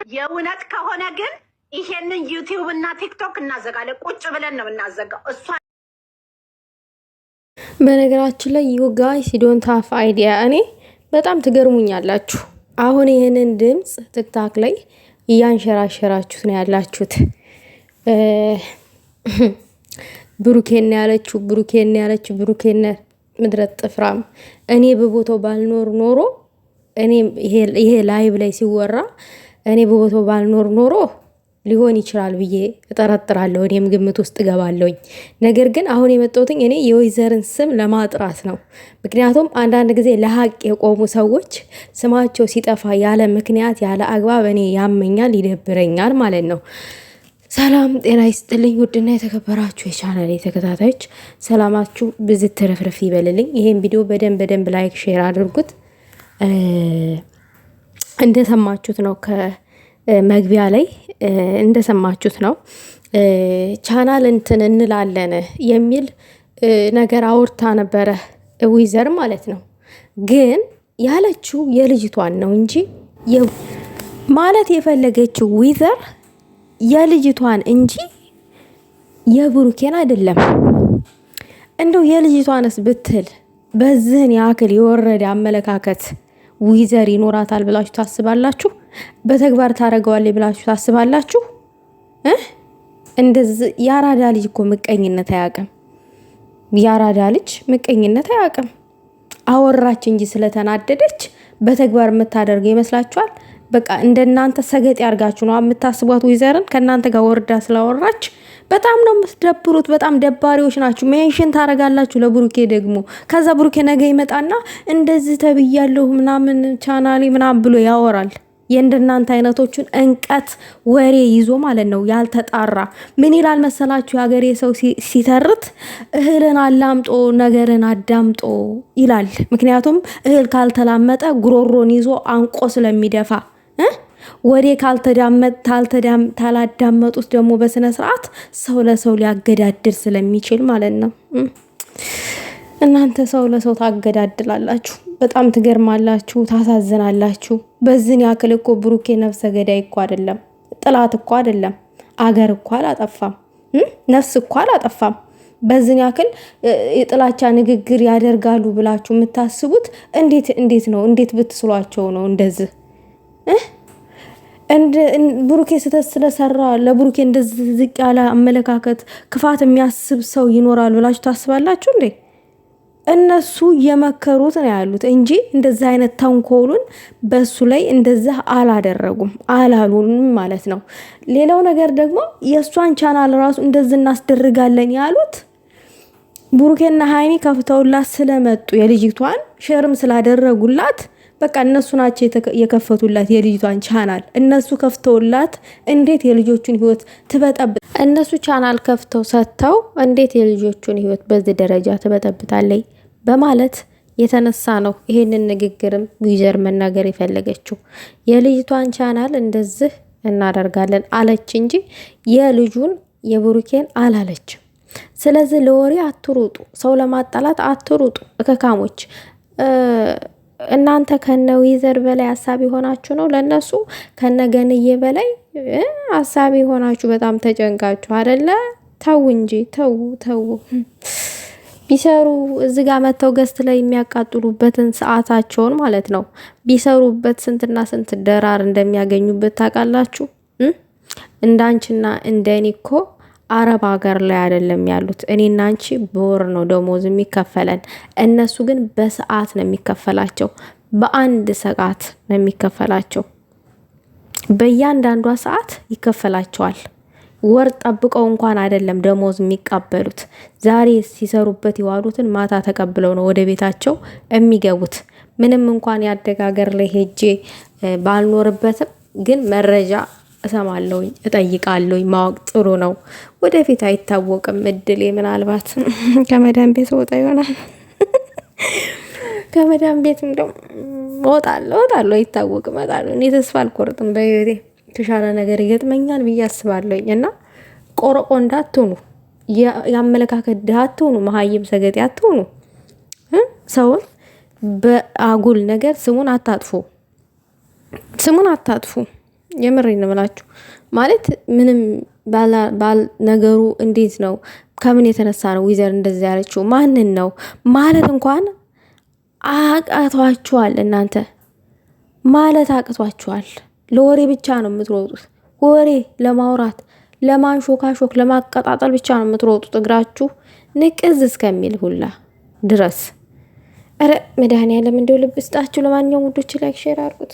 የእውነት ከሆነ ግን ይሄንን ዩቲዩብ እና ቲክቶክ እናዘጋለን። ቁጭ ብለን ነው እናዘጋው። እሷ በነገራችን ላይ ዩ ጋይስ ዶንት ሃቭ አይዲያ። እኔ በጣም ትገርሙኛላችሁ። አሁን ይሄንን ድምጽ ቲክታክ ላይ እያንሸራሸራችሁት ነው ያላችሁት። ብሩኬን ያለችው ብሩኬን ምድረት ጥፍራም። እኔ በቦታው ባልኖር ኖሮ ይሄ ላይቭ ላይ ሲወራ እኔ በቦታው ባልኖር ኖሮ ሊሆን ይችላል ብዬ እጠረጥራለሁ። እኔም ግምት ውስጥ እገባለሁኝ። ነገር ግን አሁን የመጣሁትኝ እኔ የወይዘርን ስም ለማጥራት ነው። ምክንያቱም አንዳንድ ጊዜ ለሀቅ የቆሙ ሰዎች ስማቸው ሲጠፋ ያለ ምክንያት ያለ አግባብ እኔ ያመኛል፣ ይደብረኛል ማለት ነው። ሰላም ጤና ይስጥልኝ። ውድና የተከበራችሁ የቻናሌ ተከታታዮች ሰላማችሁ ብዝት ተረፍረፍ ይበልልኝ። ይሄን ቪዲዮ በደንብ ላይክ ሼር አድርጉት። እንደሰማችሁት ነው ከመግቢያ ላይ እንደሰማችሁት ነው ቻናል እንትን እንላለን የሚል ነገር አውርታ ነበረ ዊዘር ማለት ነው። ግን ያለችው የልጅቷን ነው እንጂ ማለት የፈለገችው ዊዘር የልጅቷን እንጂ የብሩኬን አይደለም። እንደው የልጅቷንስ ብትል በዚህን ያክል የወረደ አመለካከት ዊዘር ይኖራታል ብላችሁ ታስባላችሁ? በተግባር ታረገዋለች ብላችሁ ታስባላችሁ? እንደዚህ ያራዳ ልጅ እኮ ምቀኝነት አያውቅም። ያራዳ ልጅ ምቀኝነት አያውቅም። አወራች እንጂ ስለተናደደች በተግባር የምታደርገው ይመስላችኋል? በቃ እንደናንተ ሰገጥ ያርጋችሁ ነው የምታስቧት። ዊዘርን ከናንተ ጋር ወርዳ ስላወራች በጣም ነው የምትደብሩት። በጣም ደባሪዎች ናችሁ። ሜንሽን ታረጋላችሁ ለብሩኬ ደግሞ። ከዛ ብሩኬ ነገ ይመጣና እንደዚህ ተብያለሁ ምናምን ቻናሌ ምናምን ብሎ ያወራል። የእንደናንተ አይነቶቹን እንቀት ወሬ ይዞ ማለት ነው ያልተጣራ። ምን ይላል መሰላችሁ? የሀገሬ ሰው ሲተርት እህልን አላምጦ ነገርን አዳምጦ ይላል። ምክንያቱም እህል ካልተላመጠ ጉሮሮን ይዞ አንቆ ስለሚደፋ ወሬ ታላዳመጡት ደግሞ በስነ ስርዓት ሰው ለሰው ሊያገዳድል ስለሚችል ማለት ነው። እናንተ ሰው ለሰው ታገዳድላላችሁ። በጣም ትገርማላችሁ፣ ታሳዝናላችሁ። በዚህን ያክል እኮ ብሩኬ ነፍሰ ገዳይ እኮ አይደለም፣ ጥላት እኮ አይደለም፣ አገር እኮ አላጠፋም፣ ነፍስ እኮ አላጠፋም። በዚህን ያክል የጥላቻ ንግግር ያደርጋሉ ብላችሁ የምታስቡት እንዴት ነው? እንዴት ብትስሏቸው ነው እንደዚህ? ብሩኬ ስተት ስለሰራ ለብሩኬ እንደዚህ ዝቅ ያለ አመለካከት ክፋት የሚያስብ ሰው ይኖራል ብላችሁ ታስባላችሁ እንዴ? እነሱ የመከሩት ነው ያሉት እንጂ እንደዚህ አይነት ተንኮሉን በሱ ላይ እንደዚህ አላደረጉም አላሉንም ማለት ነው። ሌላው ነገር ደግሞ የእሷን ቻናል ራሱ እንደዚህ እናስደርጋለን ያሉት ብሩኬና ሃይሚ ከፍተውላት ስለመጡ የልጅቷን ሼርም ስላደረጉላት በቃ እነሱ ናቸው የከፈቱላት የልጅቷን ቻናል። እነሱ ከፍተውላት እንዴት የልጆቹን ህይወት ትበጠብጥ? እነሱ ቻናል ከፍተው ሰጥተው እንዴት የልጆቹን ህይወት በዚህ ደረጃ ትበጠብጣለች በማለት የተነሳ ነው ይሄንን ንግግርም ዊዘር መናገር የፈለገችው። የልጅቷን ቻናል እንደዚህ እናደርጋለን አለች እንጂ የልጁን የብሩኬን አላለችም። ስለዚህ ለወሬ አትሩጡ፣ ሰው ለማጣላት አትሩጡ እከካሞች። እናንተ ከነ ዊዘር በላይ ሀሳቢ ሆናችሁ ነው ለነሱ ከነገንዬ በላይ ሀሳቢ ሆናችሁ በጣም ተጨንቃችሁ አይደለ? ተው እንጂ ተው። ቢሰሩ እዚህ ጋር መተው ገስት ላይ የሚያቃጥሉበትን ሰዓታቸውን ማለት ነው ቢሰሩበት ስንትና ስንት ደራር እንደሚያገኙበት ታውቃላችሁ? እንዳንቺና እንደኔ እኮ አረብ ሀገር ላይ አይደለም ያሉት። እኔና አንቺ በወር ነው ደሞዝ የሚከፈለን። እነሱ ግን በሰዓት ነው የሚከፈላቸው። በአንድ ሰዓት ነው የሚከፈላቸው። በእያንዳንዷ ሰዓት ይከፈላቸዋል። ወር ጠብቀው እንኳን አይደለም ደሞዝ የሚቀበሉት። ዛሬ ሲሰሩበት የዋሉትን ማታ ተቀብለው ነው ወደ ቤታቸው የሚገቡት። ምንም እንኳን ያደጋገር ላይ ሄጄ ባልኖርበትም ግን መረጃ እሰማለሁኝ፣ እጠይቃለሁኝ። ማወቅ ጥሩ ነው። ወደፊት አይታወቅም። እድሌ ምናልባት ከመዳን ቤት ወጣ ይሆናል። ከመዳን ቤት እንደው ወጣለሁ አይታወቅም። እመጣለሁ። እኔ ተስፋ አልቆርጥም። በህይወቴ የተሻለ ነገር ይገጥመኛል ብዬ አስባለሁኝ። እና ቆረቆ እንዳትሆኑ፣ የአመለካከት ድሃ አትሆኑ፣ መሀይም ሰገጤ አትሆኑ። ሰውን በአጉል ነገር ስሙን አታጥፉ። የምሬን ነው የምላችሁ። ማለት ምንም ባል ነገሩ እንዴት ነው? ከምን የተነሳ ነው ዊዘር እንደዚህ ያለችው? ማንን ነው ማለት እንኳን አቅቷችኋል። እናንተ ማለት አቅቷችኋል። ለወሬ ብቻ ነው የምትሮጡት። ወሬ ለማውራት፣ ለማንሾካሾክ፣ ለማቀጣጠል ብቻ ነው የምትሮጡት። እግራችሁ ንቅዝ እስከሚል ሁላ ድረስ። ኧረ መድኃኒዓለም እንደው ልብ ስጣችሁ። ለማንኛውም ውዶች ላይክ ሼር አድርጉት።